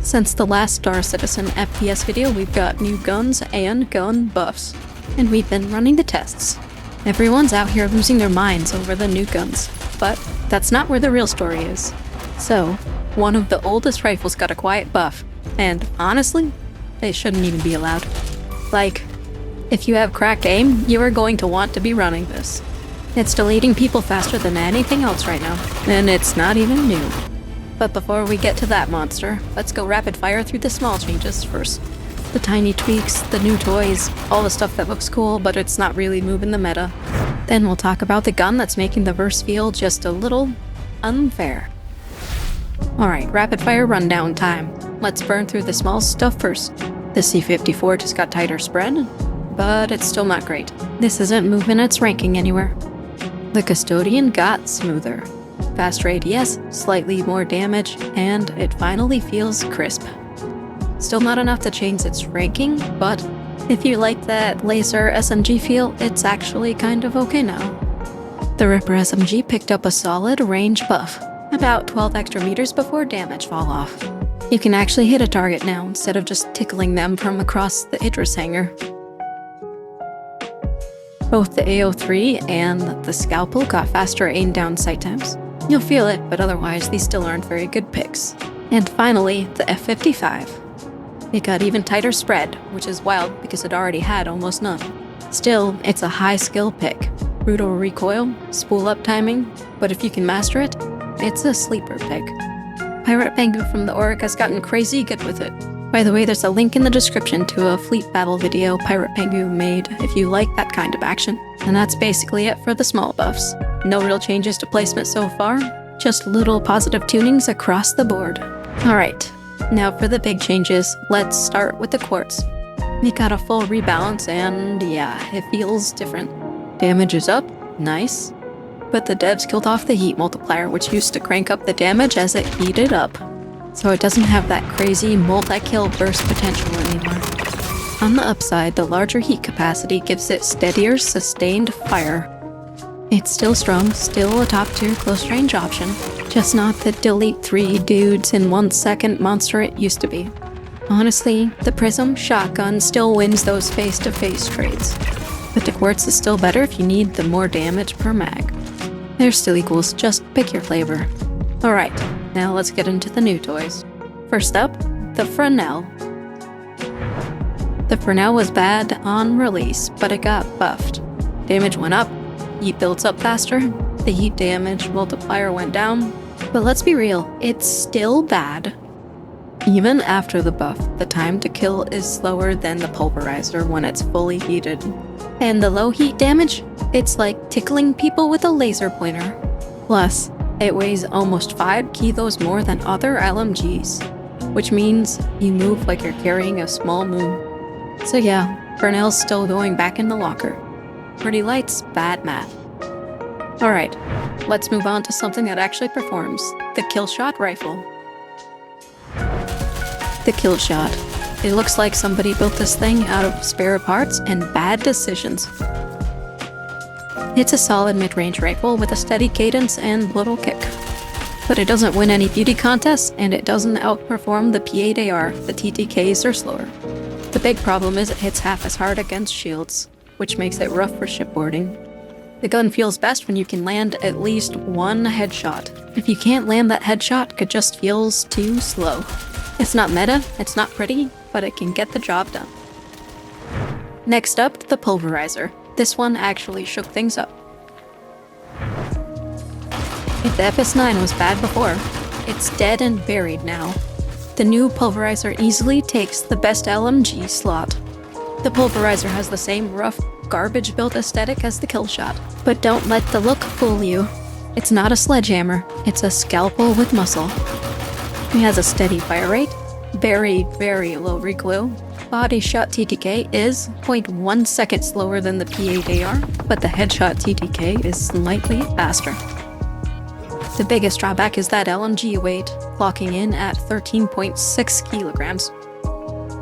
Since the last Star Citizen FPS video, we've got new guns and gun buffs, and we've been running the tests. Everyone's out here losing their minds over the new guns, but that's not where the real story is. So, one of the oldest rifles got a quiet buff, and honestly, they shouldn't even be allowed. Like, if you have cracked aim, you are going to want to be running this. It's deleting people faster than anything else right now, and it's not even new. But before we get to that monster, let's go rapid fire through the small changes first. The tiny tweaks, the new toys, all the stuff that looks cool but it's not really moving the meta. Then we'll talk about the gun that's making the verse feel just a little unfair. Alright, rapid fire rundown time. Let's burn through the small stuff first. The C54 just got tighter spread, but it's still not great. This isn't moving its ranking anywhere. The Custodian got smoother. Faster ADS, slightly more damage, and it finally feels crisp. Still not enough to change its ranking, but if you like that laser SMG feel, it's actually kind of okay now. The Ripper SMG picked up a solid range buff, about 12 extra meters before damage fall off. You can actually hit a target now instead of just tickling them from across the Idris hangar. Both the AO3 and the Scalpel got faster aim down sight times. You'll feel it, but otherwise these still aren't very good picks. And finally, the F55. It got even tighter spread, which is wild because it already had almost none. Still, it's a high skill pick. Brutal recoil, spool up timing, but if you can master it, it's a sleeper pick. Pirate Pengu from the Auric has gotten crazy good with it. By the way, there's a link in the description to a fleet battle video Pirate Pengu made if you like that kind of action. And that's basically it for the small buffs. No real changes to placement so far, just little positive tunings across the board. Alright, now for the big changes, let's start with the quartz. We got a full rebalance and yeah, it feels different. Damage is up, nice. But the devs killed off the heat multiplier, which used to crank up the damage as it heated up. So it doesn't have that crazy multi-kill burst potential anymore. On the upside, the larger heat capacity gives it steadier, sustained fire. It's still strong, still a top-tier close-range option, just not the delete 3 dudes in 1 second monster it used to be. Honestly, the Prism shotgun still wins those face-to-face trades, but the Quartz is still better if you need the more damage per mag. They're still equals, just pick your flavor. Alright, now let's get into the new toys. First up, the Fresnel. The Fresnel was bad on release, but it got buffed. Damage went up, heat builds up faster, the heat damage multiplier went down, but let's be real, it's still bad. Even after the buff, the time to kill is slower than the pulverizer when it's fully heated. And the low heat damage? It's like tickling people with a laser pointer. Plus, it weighs almost 5 kilos more than other LMGs, which means you move like you're carrying a small moon. So yeah, Fresnel's still going back in the locker. Pretty light's bad math. Alright, let's move on to something that actually performs, the Killshot rifle. The Killshot. It looks like somebody built this thing out of spare parts and bad decisions. It's a solid mid-range rifle with a steady cadence and little kick. But it doesn't win any beauty contests, and it doesn't outperform the P8AR, the TTKs are slower. The big problem is it hits half as hard against shields, which makes it rough for shipboarding. The gun feels best when you can land at least one headshot. If you can't land that headshot, it just feels too slow. It's not meta, it's not pretty, but it can get the job done. Next up, the Pulverizer. This one actually shook things up. If the FS9 was bad before, it's dead and buried now. The new Pulverizer easily takes the best LMG slot. The Pulverizer has the same rough, garbage-built aesthetic as the Killshot, but don't let the look fool you. It's not a sledgehammer, it's a scalpel with muscle. It has a steady fire rate, very, very low recoil. Body shot TTK is 0.1 second slower than the P8AR, but the headshot TTK is slightly faster. The biggest drawback is that LMG weight, clocking in at 13.6 kilograms.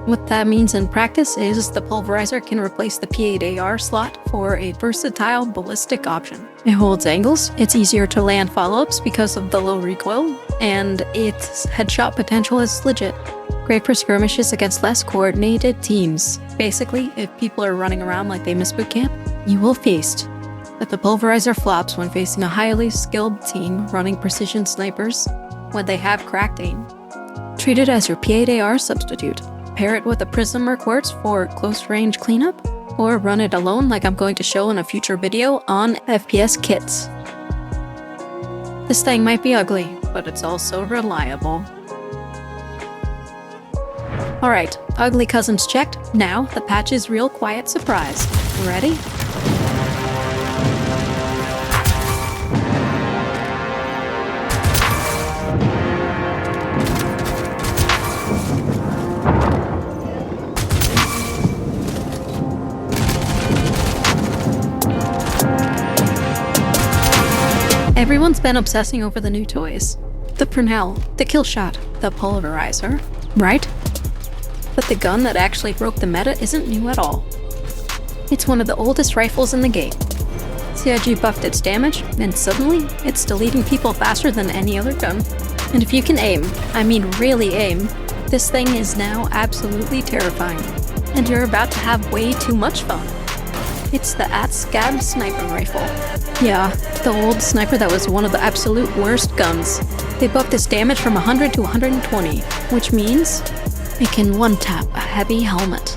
What that means in practice is the Pulverizer can replace the P8AR slot for a versatile ballistic option. It holds angles, it's easier to land follow-ups because of the low recoil, and its headshot potential is legit. Great for skirmishes against less coordinated teams. Basically, if people are running around like they missed boot camp, you will feast. But the pulverizer flops when facing a highly skilled team running precision snipers when they have cracked aim. Treat it as your P8AR substitute. Pair it with a prism or quartz for close range cleanup, or run it alone like I'm going to show in a future video on FPS kits. This thing might be ugly, but it's also reliable. Alright, ugly cousins checked. Now, the patch's real quiet surprise. Ready? Everyone's been obsessing over the new toys. The Prunell, the Killshot, the Pulverizer, right? But the gun that actually broke the meta isn't new at all. It's one of the oldest rifles in the game. CIG buffed its damage, and suddenly, it's deleting people faster than any other gun. And if you can aim, I mean really aim, this thing is now absolutely terrifying. And you're about to have way too much fun. It's the Scab sniper rifle. Yeah, the old sniper that was one of the absolute worst guns. They buffed its damage from 100 to 120, which means it can one-tap a heavy helmet.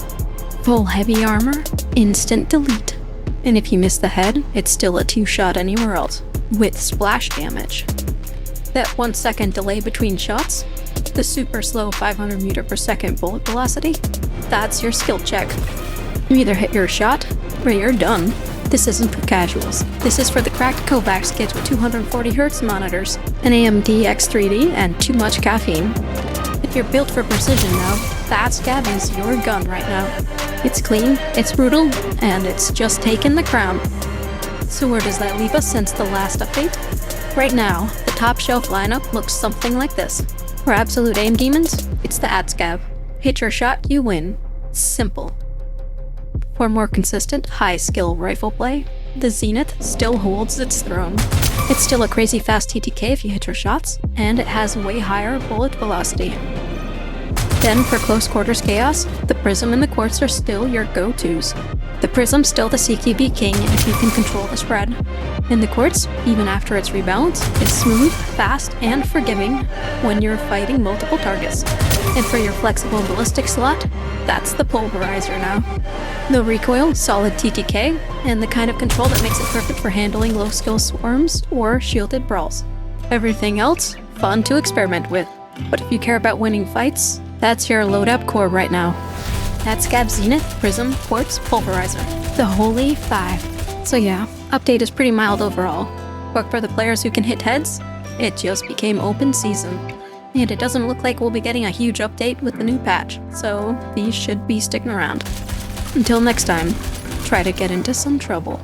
Full heavy armor, instant delete. And if you miss the head, it's still a 2-shot anywhere else, with splash damage. That 1 second delay between shots, the super slow 500 meter per second bullet velocity, that's your skill check. You either hit your shot, or you're done. This isn't for casuals. This is for the cracked Kovacs kids with 240Hz monitors, an AMD X3D, and too much caffeine. If you're built for precision now, that Scab is your gun right now. It's clean, it's brutal, and it's just taken the crown. So where does that leave us since the last update? Right now, the top shelf lineup looks something like this. For absolute aim demons, it's the Scab. Hit your shot, you win. Simple. For more consistent, high-skill rifle play, the Zenith still holds its throne. It's still a crazy fast TTK if you hit your shots, and it has way higher bullet velocity. Then for close quarters chaos, the Prism and the Quartz are still your go-tos. The Prism's still the CQB king if you can control the spread. And the Quartz, even after its rebalance, is smooth, fast, and forgiving when you're fighting multiple targets. And for your flexible ballistic slot, that's the Pulverizer now. No recoil, solid TTK, and the kind of control that makes it perfect for handling low-skill swarms or shielded brawls. Everything else, fun to experiment with. But if you care about winning fights, that's your loadout core right now. That's Scab Zenith, Prism, Quartz, Pulverizer. The Holy Five. So yeah, update is pretty mild overall. But for the players who can hit heads, it just became open season. And it doesn't look like we'll be getting a huge update with the new patch, so these should be sticking around. Until next time, try to get into some trouble.